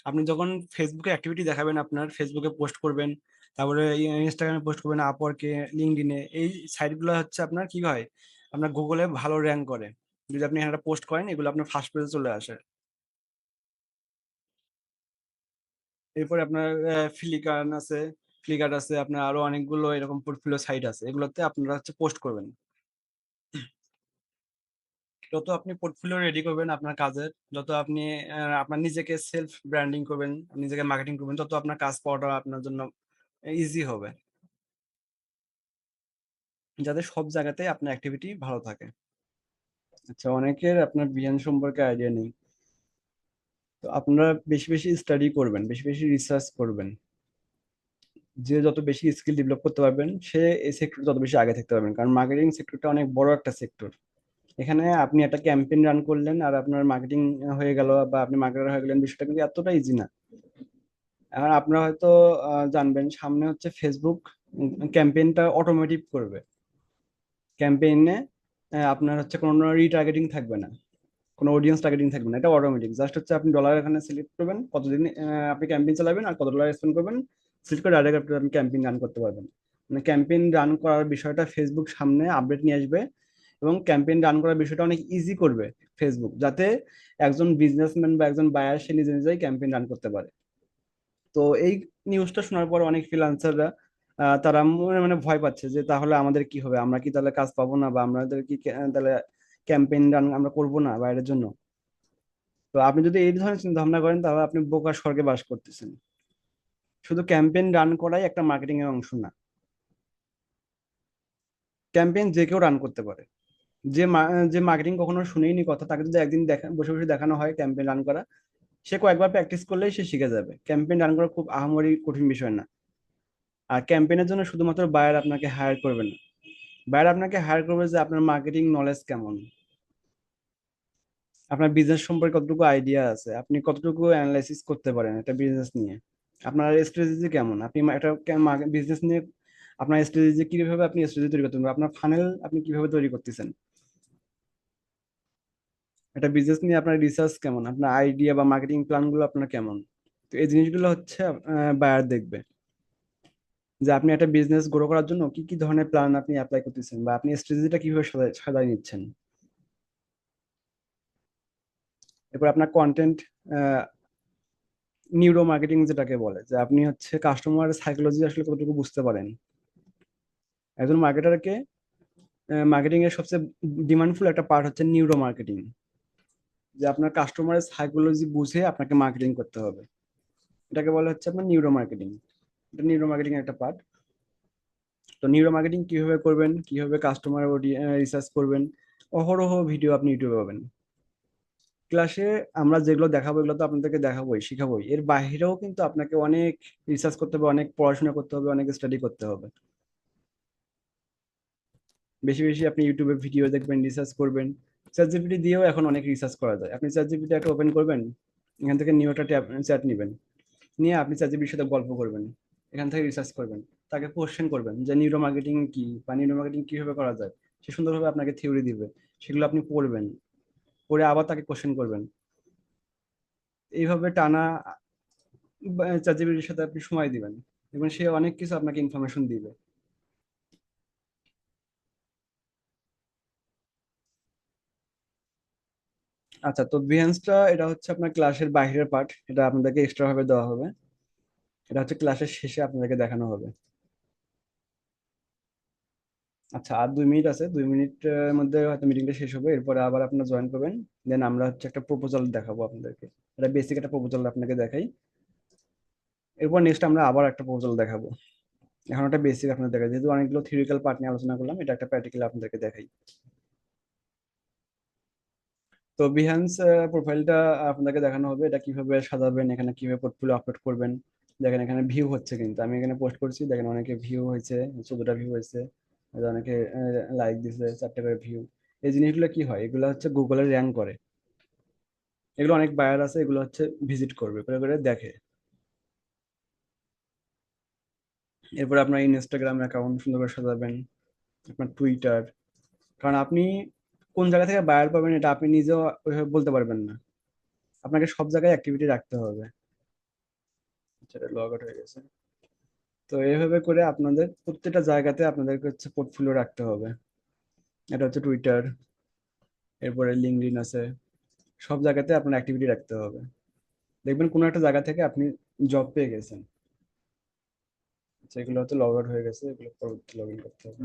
আপনি যখন ফেসবুকে অ্যাক্টিভিটি দেখাবেন, আপনার ফেসবুকে পোস্ট করবেন, তারপরে ইনস্টাগ্রামে পোস্ট করবেন, আপওয়ার্কে, লিঙ্কডইনে, এই সাইটগুলো হচ্ছে আপনার কি হয়, আপনার গুগলে ভালো র্যাঙ্ক করে। যদি আপনি এখানে পোস্ট করেন, এগুলো আপনার ফার্স্ট পেজে চলে আসে। এরপরে আপনার ফ্লিকার্ন আছে, ফ্লিকার্ট আছে, আপনার আরো অনেকগুলো এরকম পোর্টফোলিও সাইট আছে, এগুলোতে আপনারা হচ্ছে পোস্ট করবেন। যত আপনি পোর্টফোলিও রেডি করবেন আপনার কাজের, যত আপনি আপনার নিজেকে সেলফ ব্র্যান্ডিং করবেন, নিজেকে মার্কেটিং করবেন, তত আপনার কাজ পাওয়াটা আপনার জন্য ইজি হবে, যাতে সব জায়গাতে আপনার অ্যাক্টিভিটি ভালো থাকে। আচ্ছা, অনেকের আপনার বিয়ান সম্পর্কে আইডিয়া নেই। তো আপনারা বেশি বেশি স্টাডি করবেন, বেশি বেশি রিসার্চ করবেন। যে যত বেশি স্কিল ডেভেলপ করতে পারবেন, সে এই সেক্টরে তত বেশি আগে থাকতে পারবেন, কারণ মার্কেটিং সেক্টরটা অনেক বড় একটা সেক্টর। এখানে আপনি একটা ক্যাম্পেইন রান করলেন আর আপনার মার্কেটিং হয়ে গেল, বা আপনি মার্কেটার হয়ে গেলেন, বিষয়টা কিন্তু এতটা ইজি না। এখন আপনারা হয়তো জানবেন সামনে হচ্ছে ফেসবুক ক্যাম্পেইনটা অটোমেটিক করবে। ক্যাম্পেইনে আপনার হচ্ছে কোনো রিটার্গেটিং থাকবে না, কোনো অডিয়েন্স টার্গেটিং থাকবে না, এটা অটোমেটিক। জাস্ট হচ্ছে আপনি ডলার এখানে সিলেক্ট করবেন, কতদিন আপনি ক্যাম্পেইন চালাবেন আর কত ডলার স্পেন্ড করবেন, সিলেক্ট করে ডাইরেক্ট আপনি ক্যাম্পেইন রান করতে পারবেন। মানে ক্যাম্পেইন রান করার বিষয়টা ফেসবুক সামনে আপডেট নিয়ে আসবে, এবং ক্যাম্পেইন রান করার বিষয়টা অনেক ইজি করবে ফেসবুক, যাতে একজন বিজনেসম্যান বা একজন বায়ার সে নিজে নিজেই ক্যাম্পেইন রান করতে পারে। তো এই নিউজটা শোনার পর অনেক ফ্রিল্যান্সাররা তারা মনে মনে ভয় পাচ্ছে যে তাহলে আমাদের কি হবে, আমরা কি তাহলে কাজ পাবো না, বা আমাদের কি তাহলে ক্যাম্পেইন রান আমরা করবো না বাইরের জন্য। তো আপনি যদি এই ধরনের চিন্তা ভাবনা করেন, তাহলে আপনি বোকার স্বর্গে বাস করতেছেন। শুধু ক্যাম্পেইন রান করাই একটা মার্কেটিং এর অংশ না। ক্যাম্পেইন যে কেউ রান করতে পারে। যে মার্কেটিং কখনো শুনেইনি কথা, তাকে যদি একদিন বসে বসে দেখানো হয় ক্যাম্পেইন রান করা, সে কয়েকবার প্র্যাকটিস করলেই সে শিখে যাবে। ক্যাম্পেইন রান করা খুব আহামরি কঠিন বিষয় না। আর ক্যাম্পেইনের জন্য শুধুমাত্র বায়ার আপনাকে হায়ার করবে না, বায়ার আপনাকে হায়ার করবে যে আপনার মার্কেটিং নলেজ কেমন, আপনার বিজনেস সম্পর্কে কতটুকু আইডিয়া আছে, আপনি কতটুকু অ্যানালাইসিস করতে পারেন একটা বিজনেস নিয়ে, আপনার স্ট্র্যাটেজি কেমন, আপনি একটা বিজনেস নিয়ে আপনার স্ট্র্যাটেজি কিভাবে, আপনি স্ট্র্যাটেজি তৈরি করতে পারবেন, আপনার ফানেল আপনি কিভাবে তৈরি করতেছেন, একটা বিজনেস নিয়ে আপনার রিসার্চ কেমন, আপনার আইডিয়া বা মার্কেটিং প্ল্যান গুলো আপনার কেমন। তো এই জিনিসগুলো হচ্ছে বায়ার দেখবে, যে আপনি একটা বিজনেস গ্রো করার জন্য কি কি ধরনের প্ল্যান আপনি অ্যাপ্লাই করতেছেন, বা আপনি স্ট্র্যাটেজিটা কিভাবে সাজায় নিচ্ছেন। এরপর আপনার কন্টেন্ট নিউরো মার্কেটিং যেটাকে বলে, যে আপনি হচ্ছে কাস্টমার সাইকোলজি আসলে কতটুকু বুঝতে পারেন। একজন মার্কেটারকে মার্কেটিং এর সবচেয়ে ডিমান্ডফুল একটা পার্ট হচ্ছে নিউরো মার্কেটিং, যে আপনার কাস্টমারের সাইকোলজি বুঝে আপনাকে মার্কেটিং করতে হবে। এটাকে বলা হচ্ছে আপনার নিউরো মার্কেটিং। এটা নিউরো মার্কেটিং এর একটা পার্ট। তো নিউরো মার্কেটিং কিভাবে করবেন, কিভাবে কাস্টমার রিসার্চ করবেন, অহরহ ভিডিও আপনি ইউটিউবে পাবেন। ক্লাসে আমরা যেগুলো দেখাবো এগুলো তো আপনাদেরকে দেখাবোই, শিখাবোই, এর বাইরেও কিন্তু আপনাকে অনেক রিসার্চ করতে হবে, অনেক পড়াশোনা করতে হবে, অনেক স্টাডি করতে হবে। বেশি বেশি আপনি ইউটিউবে ভিডিও দেখবেন, রিসার্চ করবেন। চ্যাট জিপিটি দিয়েও এখন অনেক রিসার্চ করা যায়। আপনি চ্যাট জিপিটি একটা ওপেন করবেন, এখান থেকে নিউ একটা চ্যাট নেবেন, নিয়ে আপনি চ্যাট জিপিটির সাথে গল্প করবেন, এখান থেকে রিসার্চ করবেন, তাকে কোশ্চেন করবেন যে নিউরো মার্কেটিং কি বা নিউরো মার্কেটিং কিভাবে করা যায়। সে সুন্দরভাবে আপনাকে থিওরি দিবে, সেগুলো আপনি পড়বেন, পড়ে আবার তাকে কোশ্চেন করবেন। এইভাবে টানা চ্যাট জিপিটির সাথে আপনি সময় দিবেন এবং সে অনেক কিছু আপনাকে ইনফরমেশন দিবে। আচ্ছা, তো বিহেন্সটা এটা হচ্ছে আপনার ক্লাসের বাইরের পার্ট, এটা আপনাদেরকে এক্সট্রা ভাবে দেওয়া হবে। এটা হচ্ছে ক্লাসের শেষে আপনাদেরকে দেখানো হবে। আচ্ছা, আর 2 মিনিট আছে, 2 মিনিটের মধ্যে হয়তো মিটিংটা শেষ হবে, এরপরে আবার আপনারা জয়েন করবেন। দেন আমরা হচ্ছে একটা প্রপোজাল দেখাবো আপনাদেরকে, এটা বেসিক একটা প্রপোজাল আপনাকে দেখাই। এরপর নেক্সট আমরা আবার একটা প্রপোজাল দেখাবো। এখন একটা বেসিক আপনাদের দেখাই, যেহেতু অনেকগুলো থিওরিক্যাল পার্ট নিয়ে আলোচনা করলাম, এটা একটা প্র্যাকটিক্যাল আপনাদেরকে দেখাই। তো বিহান্স প্রোফাইলটা আপনাদেরকে দেখানো হবে, এটা কিভাবে সাজাবেন, এখানে কিভাবে পোর্টফোলিও আপলোড করবেন। দেখেন এখানে ভিউ হচ্ছে, কিন্তু আমি এখানে পোস্ট করছি, দেখেন অনেকে ভিউ হয়েছে, 14টা ভিউ হয়েছে, অনেকে লাইক দিছে, 4টে করে ভিউ। এই জিনিসগুলো কি হয়, এগুলো হচ্ছে গুগলে র্যাঙ্ক করে। এগুলো অনেক বায়ার আছে, এগুলো হচ্ছে ভিজিট করবে, করে করে দেখে। এরপরে আপনার ইনস্টাগ্রাম অ্যাকাউন্ট সুন্দর করে সাজাবেন, আপনার টুইটার। কারণ আপনি কোন জায়গা থেকে বায়ার পাবেন এটা আপনি নিজেও ওইভাবে বলতে পারবেন না, আপনাকে সব জায়গায় অ্যাক্টিভিটি রাখতে হবে। সেটা লগ আউট হয়ে গেছে। তো এইভাবে করে আপনাদের প্রত্যেকটা জায়গাতে আপনাদেরকে হচ্ছে পোর্টফোলিও রাখতে হবে। এটা হচ্ছে টুইটার, এরপরে লিঙ্কডইন আছে, সব জায়গাতে আপনার অ্যাক্টিভিটি রাখতে হবে। দেখবেন কোনো একটা জায়গা থেকে আপনি জব পেয়ে গেছেন। আচ্ছা, এগুলো হচ্ছে লগ আউট হয়ে গেছে, এগুলো পরবর্তী লগ ইন করতে হবে।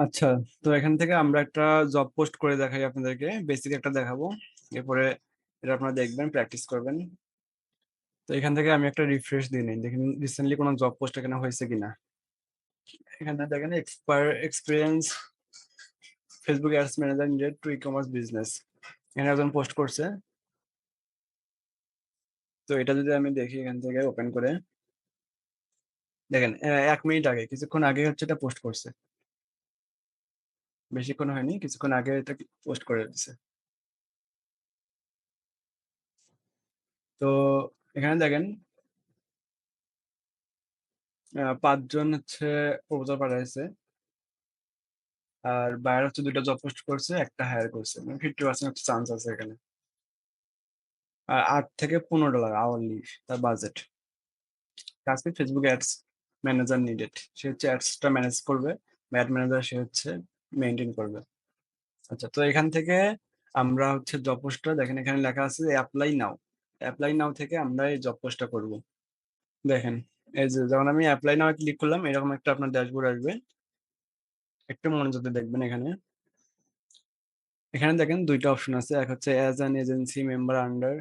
আচ্ছা, তো এখান থেকে আমরা একটা জব পোস্ট করে দেখাই আপনাদেরকে, বেসিক একটা দেখাবো, এরপরে এটা আপনারা দেখবেন, প্র্যাকটিস করবেন। তো এখান থেকে আমি একটা রিফ্রেশ দিয়ে নিই, দেখেন রিসেন্টলি কোনো জব পোস্ট এখানে হয়েছে কিনা। এখানে দেখেন experience Facebook ads manager needed to e commerce business, এখানে একজন পোস্ট করছে। তো এটা যদি আমি দেখি এখান থেকে ওপেন করে, দেখেন 1 মিনিট আগে, কিছুক্ষণ আগে হচ্ছে এটা পোস্ট করছে, বেশিক্ষণ হয়নি, কিছুক্ষণ আগে এটা পোস্ট করে দিচ্ছে। তো এখানে দেখেন 5 জন হচ্ছে প্রপোজাল পাঠাইছে, আর বাইরে হচ্ছে 2টা জব পোস্ট করছে, একটা হায়ার করছে, মানে 50% হচ্ছে চান্স আছে এখানে। আর $8 থেকে $15 আওয়ারলি তার বাজেট। কাজ কি, ফেসবুক অ্যাডস ম্যানেজার নিডেড, সে হচ্ছে অ্যাডসটা ম্যানেজ করবে, অ্যাড ম্যানেজার সে হচ্ছে মেনটেন করবে। আচ্ছা, তো এখান থেকে আমরা হচ্ছে জব পোস্টটা দেখেন, এখানে লেখা আছে অ্যাপ্লাই নাও। অ্যাপ্লাই নাও থেকে আমরা এই জব পোস্টটা করব। দেখেন, এই যে যখন আমি অ্যাপ্লাই নাও ক্লিক করলাম, এরকম একটা আপনার ড্যাশবোর্ড আসবে। একটু মনোযোগ দিয়ে দেখবেন, এখানে এখানে দেখেন 2টা অপশন আছে, এক হচ্ছে as an agency member under,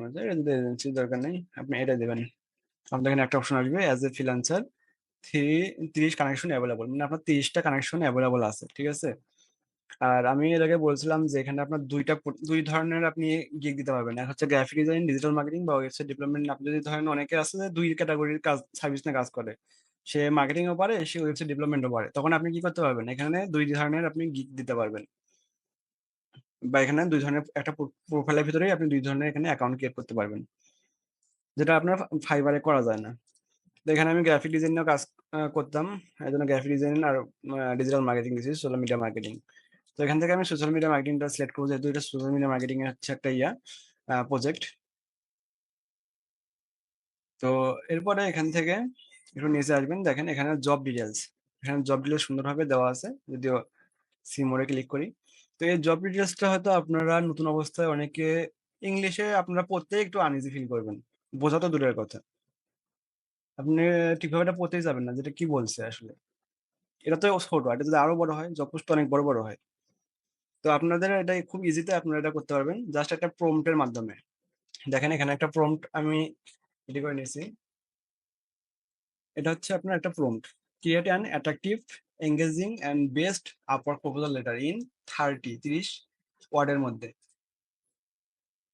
এটা যদি এজেন্সির দরকার নেই, আপনি এটা দেবেন। আপনার এখানে একটা অপশন আসবে as a freelancer, 30 connection available, মানে আপনার 30টা কানেকশন অ্যাভেলেবল আছে, ঠিক আছে। আর আমি এর আগে বলছিলাম যে এখানে আপনার দুই ধরনের আপনি গিগ দিতে পারবেন, এক হচ্ছে গ্রাফিক ডিজাইন, ডিজিটাল মার্কেটিং বা ওয়েবসাইট ডেভেলপমেন্ট। আপনি যদি ধরেন, অনেকে আছে যে 2 ক্যাটাগরির কাজ, সার্ভিস নিয়ে কাজ করে, সে মার্কেটিংও পারে, সে ওয়েবসাইট ডেভেলপমেন্টও পারে, তখন আপনি কি করতে পারবেন, এখানে 2 ধরনের আপনি গিগ দিতে পারবেন। বা এখানে 2 ধরনের একটা প্রোফাইলের ভিতরেই আপনি 2 ধরনের এখানে অ্যাকাউন্ট ক্রিয়েট করতে পারবেন, যেটা আপনার ফাইবারে করা যায় না। তো এখানে আমি গ্রাফিক ডিজাইন নিয়েও কাজ করতাম, এই জন্য গ্রাফিক ডিজাইন আর ডিজিটাল মার্কেটিং দিয়েছি, সোশ্যাল মিডিয়া মার্কেটিং। তো এখান থেকে আমি সোশ্যাল মিডিয়া মার্কেটিংটা সিলেক্ট করবো, যেহেতু এটা সোশ্যাল মিডিয়া মার্কেটিং এর হচ্ছে একটা প্রজেক্ট। তো এরপরে এখান থেকে একটু নিচে আসবেন, দেখেন এখানে জব ডিটেলস, এখানে জব ডিটেলস সুন্দরভাবে দেওয়া আছে, যদিও সি মোড়ে ক্লিক করি। তো এই জব ডিটেলসটা হয়তো আপনারা নতুন অবস্থায় অনেকে ইংলিশে আপনারা পড়তে একটু আনইজি ফিল করবেন, বোঝা তো দূরের কথা, আপনি ঠিকভাবে এটা পড়তেই যাবেন না যেটা কি বলছে আসলে। এটা তো ছোট, এটা যদি আরো বড় হয়, জব পোস্ট অনেক বড় বড় হয়। তো আপনাদের এটা খুব ইজিতে আপনারা এটা করতে পারবেন, জাস্ট একটা প্রম্পটের মাধ্যমে। দেখেন এখানে একটা প্রম্পট আমি রেডি করে নিয়েছি, এটা হচ্ছে আপনার একটা prompt. Create an attractive, engaging and best Upwork proposal letter in 30 ওয়ার্ডের মধ্যে।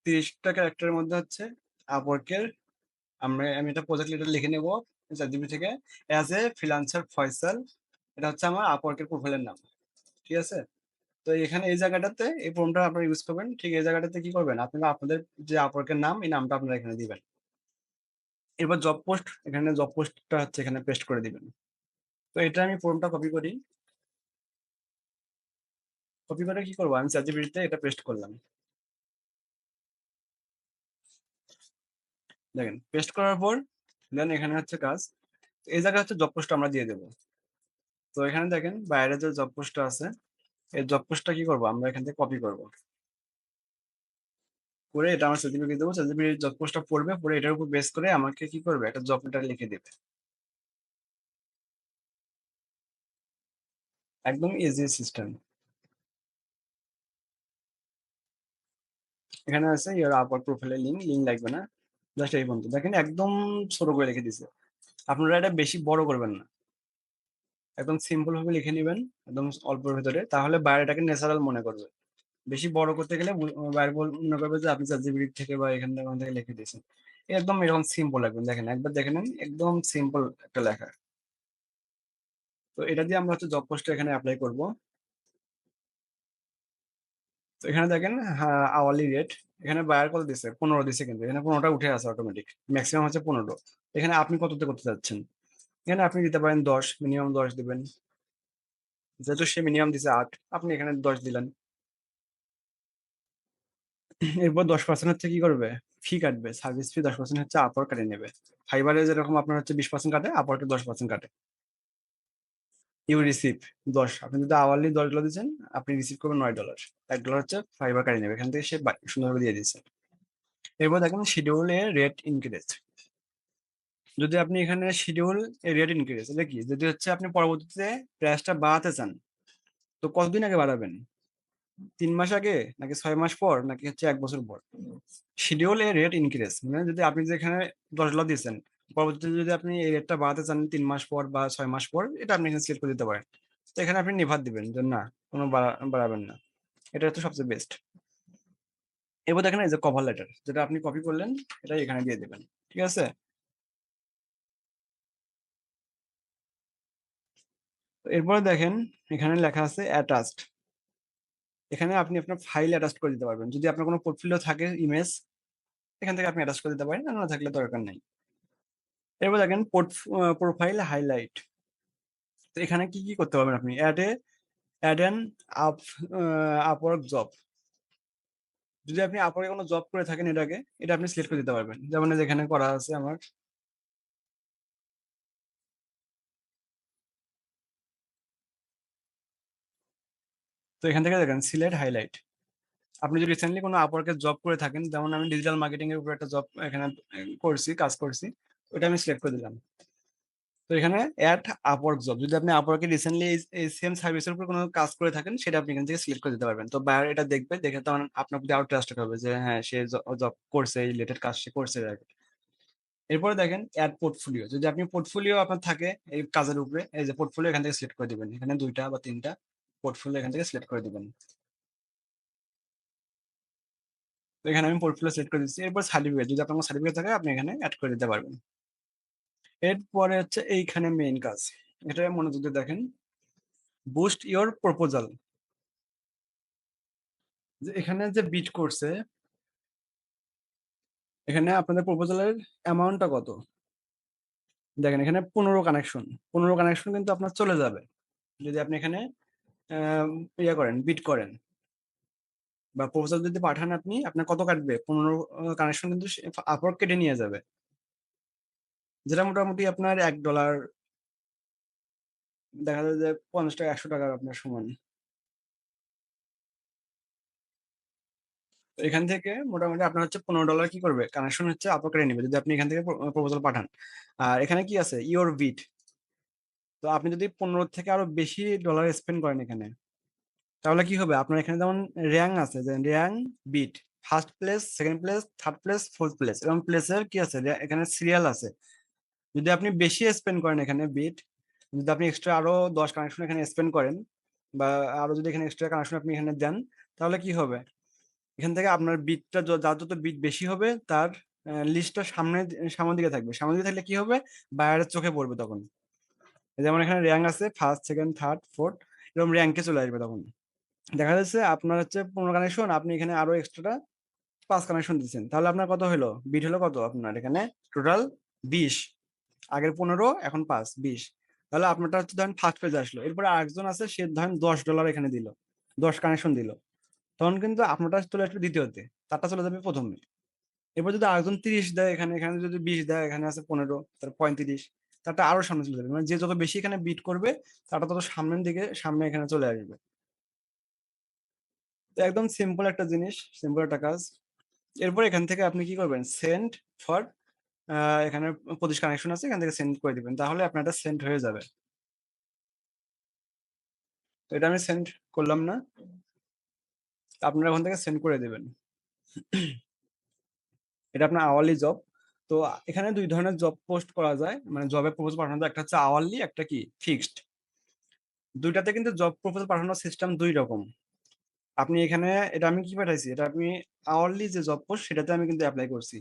30টা ক্যারেক্টারের মধ্যে হচ্ছে আপওয়ার্কের আমি একটা প্রজেক্ট লেটার লিখে নেব চ্যাটজিপিটি থেকে, অ্যাজ এ ফ্রিল্যান্সার ফয়সাল। এটা হচ্ছে আমার আপওয়ার্কের প্রোফাইলের নাম, ঠিক আছে? তো এখানে এই জায়গাটাতে এই ফর্মটা আপনারা ইউজ করবেন। ঠিক এই জায়গাটাতে কি করবেন, আপনারা আপনাদের যে আপওয়ার্কের নাম, এই নামটা আপনারা এখানে দিবেন। এবার জব পোস্ট, এখানে জব পোস্টটা হচ্ছে এখানে পেস্ট করে দিবেন। তো এটা আমি ফর্মটা কপি করি। কপি করে কি করবো, আমি চ্যাটজিপিটিতে এটা পেস্ট করলাম। দেখেন পেস্ট করার পর দেন এখানে হচ্ছে কাজ, এই জায়গায় হচ্ছে জব পোস্ট আমরা দিয়ে দেবো। তো এখানে দেখেন বাইরে যে জব পোস্টটা আছে, এই জব পোস্টটা কি করবো, আমরা এখান থেকে কপি করবো, করে এটা আমার সার্টিফিকেট দেবো। সার্টিফিকেট জব পোস্টটা পড়বে, পরে এটার উপর বেস করে আমাকে কি করবে, একটা জব লেটার লিখে দেবে। একদম ইজি সিস্টেম। এখানে আছে ইয়ার আপার প্রোফাইলের লিঙ্ক, লিঙ্ক লাগবে না, জাস্ট এই পর্যন্ত। দেখেন একদম ছোট করে লিখে দিছে। আপনারা এটা বেশি বড় করবেন না, একদম সিম্পল ভাবে লিখে নেবেন, একদম অল্পের ভিতরে, তাহলে বাইরেটাকে ন্যাচারাল মনে করবে। বেশি বড় করতে গেলে বাইরে মনে করবে যে আপনি চ্যাটজিপিটি থেকে বা ওখান থেকে লিখে দিয়েছেন। একদম এরকম সিম্পল লাগবে, দেখেন একবার দেখে নেন, একদম সিম্পল একটা লেখা। তো এটা দিয়ে আমরা হচ্ছে জব পোস্টে এখানে অ্যাপ্লাই করব। তো এখানে দেখেন আওয়ারলি রেট, এখানে বায়ার কত দিছে, 15 দিছে, কিন্তু এখানে 15টা উঠে আছে অটোমেটিক, ম্যাক্সিমাম হচ্ছে 15। এখানে আপনি কততে করতে চাচ্ছেন, এখানে আপনি দিতে পারেন 10, মিনিমাম 10 দিবেন। যেহেতু সে মিনিমাম দিছে 8, আপনি এখানে 10 দিলেন। এরপর 10% হচ্ছে কি করবে, ফি কাটবে, সার্ভিস ফি 10% হচ্ছে আপওয়ার্ক কেটে নেবে। ফাইবারে যেরকম আপনার হচ্ছে 20% কাটে, আপওয়ার্কে 10% কাটে। ইউ রিসিভ 10, আপনি যদি আওয়ারলি $10 দিচ্ছেন, আপনি রিসিভ করবেন $9। $1 হচ্ছে ফাইবার কাটে নেবে, এখান থেকে সে সুন্দরভাবে দিয়ে দিচ্ছে। এরপর দেখেন শিডিউল এ রেট ইনক্রিজ। যদি আপনি এখানে শিডিউল এ রেট ইনক্রিজ, এটা কি, যদি হচ্ছে আপনি পরবর্তীতে প্রাইসটা বাড়াতে চান, তো কতদিন আগে বাড়াবেন, 3 মাস আগে, নাকি 6 মাস পর, নাকি হচ্ছে 1 বছর পর? শিডিউল এ রেট ইনক্রিজ মানে যদি আপনি যেখানে $10 দিয়েছেন, পরবর্তীতে যদি আপনি এই রেটটা বাড়াতে চান 3 মাস পর বা 6 মাস পর, এটা আপনি এখানে সিলেক্ট করে দিতে পারেন। তো এখানে আপনি নেভার দিবেন যে না, কোনো বাড়াবেন না। এটা হচ্ছে সবচেয়ে বেস্ট। এবার দেখেন এই যে কভার লেটার, যেটা আপনি কপি করলেন, এটা এখানে দিয়ে দিবেন, ঠিক আছে? তো এরপরে দেখেন এখানে লেখা আছে অ্যাটাচড। এখানে আপনি আপনার ফাইল অ্যাটাচ করে দিতে পারবেন, যদি আপনার কোনো পোর্টফোলিও থাকে ইমেজ, এখান থেকে আপনি অ্যাটাচ করে দিতে পারেন, আর না থাকলে দরকার নেই। এরপর দেখেন প্রোফাইল হাইলাইট। তো এখানে কি কি করতে পারবেন আপনি, add an up Upwork job. যদি আপনি আপওয়ার্কে কোনো জব করে থাকেন, এটা আপনি সিলেক্ট করে দিতে পারবেন, যেমন এই যে এখানে করা আছে আমার। তো এখান থেকে দেখেন সিলেক্ট হাইলাইট। আপনি যদি রিসেন্টলি কোনো আপওয়ার্কে জব করে থাকেন, যেমন আমি ডিজিটাল মার্কেটিং এর উপর একটা জব এখানে কাজ করছি, ওটা আমি সিলেক্ট করে দিলাম। তো এখানে অ্যাড আপওয়ার্ক জব, যদি আপনি আপওয়ার্কে রিসেন্টলি এই সেম সার্ভিসের উপর কোনো কাজ করে থাকেন, সেটা আপনি এখান থেকে সিলেক্ট করে দিতে পারবেন। তো বায়ার এটা দেখবে, দেখে তখন আপনার প্রতি আরো ট্রাস্ট হবে যে হ্যাঁ, সে জব করছে, এই রিলেটেড কাজ সে করছে এর আগে। এরপরে দেখেন অ্যাড পোর্টফোলিও, যদি আপনি পোর্টফোলিও আপনার থাকে এই কাজের উপরে, এই যে পোর্টফোলিও, এখান থেকে সিলেক্ট করে দিবেন, এখানে 2টা বা 3টা পোর্টফোলিও এখান থেকে সিলেক্ট করে দিবেন। তো এখানে আমি পোর্টফোলিও সিলেক্ট করে দিচ্ছি। এরপর সার্টিফিকেট, যদি আপনার সার্টিফিকেট থাকে আপনি এখানে অ্যাড করে দিতে পারবেন। এরপরে হচ্ছে এইখানে মেইন কাজ, এটা মনোযোগ দিয়ে দেখেন, বুস্ট ইওর প্রপোজাল। যে এখানে যে বিট করছে, এখানে আপনাদের প্রপোজালের অ্যামাউন্টটা কত, দেখেন এখানে 15 কানেকশন, 15 কানেকশন কিন্তু আপনার চলে যাবে যদি আপনি এখানে ইয়ে করেন, বিট করেন বা প্রপোজাল যদি পাঠান, আপনি আপনার কত কাটবে, 15 কানেকশন কিন্তু আপওয়ার্ক কেটে নিয়ে যাবে, যেটা মোটামুটি আপনার $1, দেখা যায় যে 50 টাকা 100 টাকার আপনার সমান। তো এখান থেকে মোটামুটি আপনার হচ্ছে $15 কি করবে, কানেকশন হচ্ছে আপওয়ার্ক কেটে নিবে যদি আপনি এখান থেকে প্রপোজাল পাঠান। আর এখানে কি আছে, ইওর বিট। তো আপনি যদি 15 থেকে আরো বেশি ডলার স্পেন্ড করেন এখানে, তাহলে কি হবে, আপনার এখানে যেমন র্যাঙ্ক আছে, যে rank bit, first place, second place, third place, fourth place, এরকম প্লেসের কি আছে, এখানে সিরিয়াল আছে। যদি আপনি বেশি স্পেন্ড করেন এখানে বিট, যদি আপনি এক্সট্রা আরো 10 কানেকশন এখানে স্পেন্ড করেন বা আরো যদি এখানে এক্সট্রা কানেকশন আপনি এখানে দেন, তাহলে কি হবে, এখান থেকে আপনার বিটটা যার যত বিট বেশি হবে তার লিস্টটা সামনের দিকে থাকবে। সামনের দিকে থাকলে কি হবে, বায়ারের চোখে পড়বে তখন। যেমন এখানে র্যাঙ্ক আছে ফার্স্ট, সেকেন্ড, থার্ড, ফোর্থ, এরকম র্যাঙ্কে চলে আসবে তখন। দেখা যাচ্ছে আপনার হচ্ছে 15 কানেকশন, আপনি এখানে আরো এক্সট্রা 5 কানেকশন দিচ্ছেন, তাহলে আপনার কত হলো, বিট হলো কত আপনার এখানে টোটাল 20। আগের 15, এখন 5, 20। তাহলে আপনারটা হচ্ছে ধরেন ফার্স্ট পেজে আসলো, এরপরে আরেকজন আছে সে ধরেন $10 এখানে দিল, 10 কানেকশন দিল, তখন কিন্তু আপনারটা চলে আসবে দ্বিতীয়তে, তারটা চলে যাবে প্রথমে। এরপর যদি আরেকজন 30 দেয়, এখানে এখানে যদি 20 দেয়, এখানে আছে 15, তার 35, তারটা আরো সামনে চলে যাবে। মানে যে যত বেশি এখানে বিট করবে তারটা তত সামনের দিকে সামনে এখানে চলে আসবে। তো একদম সিম্পল একটা জিনিস, সিম্পল একটা কাজ। এরপর এখান থেকে আপনি কি করবেন, সেন্ড ফর, এখানে 25 কানেকশন আছে, এখান থেকে সেন্ড করে দিবেন, তাহলে আপনার এটা সেন্ড হয়ে যাবে। তো এটা আমি সেন্ড করলাম না, আপনারা ওখান থেকে সেন্ড করে দিবেন। এটা আপনার আওয়ারলি জব। তো এখানে দুই ধরনের জব পোস্ট করা যায়, মানে জবের প্রপোজাল পাঠানো যায়, একটা হচ্ছে আওয়ারলি, একটা কি ফিক্সড। দুইটাতে কিন্তু জব প্রপোজাল পাঠানোর সিস্টেম দুই রকম। আপনি এখানে, এটা আমি কি পাঠাইছি, এটা আপনি আওয়ারলি যে জব পোস্ট সেটাতে আমি কিন্তু অ্যাপ্লাই করছি,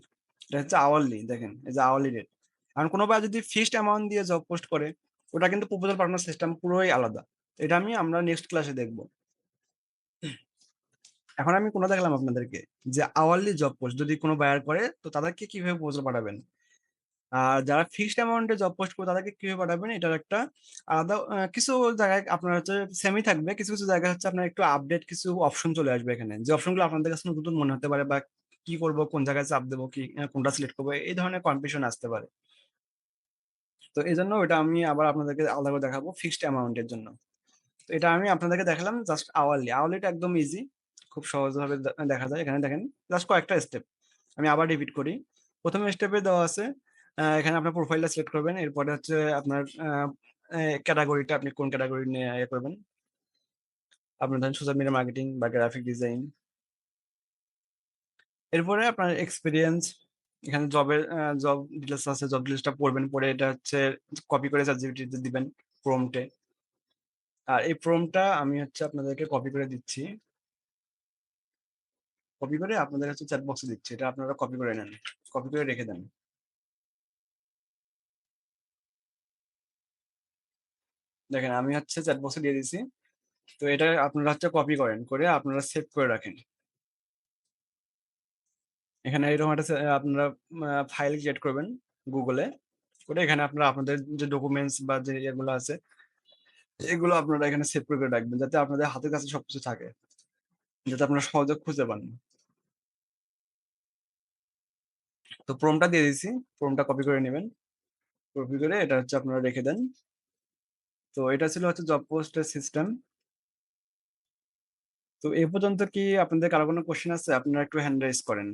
এটা হচ্ছে আওয়ারলি, দেখেন এই যে আওয়ারলি রেট। আর কোনো যদি ফিক্সড অ্যামাউন্ট দিয়ে জব পোস্ট করে, ওটা কিন্তু প্রপোজাল পাঠানোর সিস্টেম পুরোই আলাদা। এটা আমরা নেক্সট ক্লাসে দেখবো। এখন আমি কোনো দেখলাম আপনাদেরকে যে আওয়ারলি জব পোস্ট যদি কোনো বায়ার করে, তো তাদেরকে কিভাবে প্রপোজাল পাঠাবেন, আর যারা ফিক্সড অ্যামাউন্টে জব পোস্ট করে তাদেরকে কিভাবে পাঠাবেন, এটার একটা আলাদা কিছু জায়গায় আপনার হচ্ছে সেমই থাকবে, কিছু কিছু জায়গায় হচ্ছে আপনার একটু আপডেট কিছু অপশন চলে আসবে এখানে, যে অপশনগুলো আপনাদের কাছে নতুন মনে হতে পারে, বা কি করব, কোন জায়গায় চাপ দেবো, কি কোনটা সিলেক্ট করবো, এই ধরনের কনফিউশন আসতে পারে। তো এই জন্য এটা আমি আবার আপনাদেরকে আলাদা করে দেখাবো ফিক্সড অ্যামাউন্টের জন্য। তো এটা আমি আপনাদেরকে দেখালাম জাস্ট আওয়ারলি। আওয়ারলিটা একদম ইজি, খুব সহজভাবে দেখা যায়। এখানে দেখেন জাস্ট কয়েকটা স্টেপ, আমি আবার রিপিট করি। প্রথম স্টেপে দেওয়া আছে, এখানে আপনার প্রোফাইলটা সিলেক্ট করবেন, এরপরে হচ্ছে আপনার ক্যাটাগরিটা, আপনি কোন ক্যাটাগরি নিয়ে ইয়ে করবেন, আপনার ধরেন সোশ্যাল মিডিয়া মার্কেটিং বা গ্রাফিক ডিজাইন। এরপরে আপনার এক্সপিরিয়েন্স, এখানে জব ডিটেলস আছে, জব ডিটেলসটা পড়বেন, পড়ে এটা হচ্ছে কপি করে চ্যাটজিপিটিতে দিবেন প্রম্পটে। আর এই প্রম্পটটা আমি হচ্ছে আপনাদেরকে কপি করে দিচ্ছি, কপি করে আপনাদের হচ্ছে চ্যাট বক্সে দিচ্ছি, এটা আপনারা কপি করে নেন, কপি করে রেখে দেন। দেখেন আমি হচ্ছে চ্যাট বক্সে দিয়ে দিছি। তো এটা আপনারা হচ্ছে কপি করেন, করে আপনারা সেভ করে রাখেন। এখানে এরকম একটা আপনারা ফাইল ক্রিয়েট করবেন গুগলে, করে এখানে আপনারা আপনাদের যে ডকুমেন্টস বা যে এগুলো আছে এগুলো আপনারা এখানে সেভ করে রাখবেন, যাতে আপনাদের হাতের কাছে সবকিছু থাকে, যাতে আপনারা সহজে খুঁজে পান। তো প্রমটা দিয়ে দিছি, প্রমটা কপি করে নেবেন, কপি করে এটা হচ্ছে আপনারা রেখে দেন। তো এটা ছিল হচ্ছে জব পোস্টের সিস্টেম। তো এ পর্যন্ত কি আপনাদের কারো কোনো কোশ্চেন আছে, আপনারা একটু হ্যান্ড রাইজ করেন,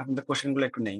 আপনাদের কোশ্চেন গুলো একটু নেই।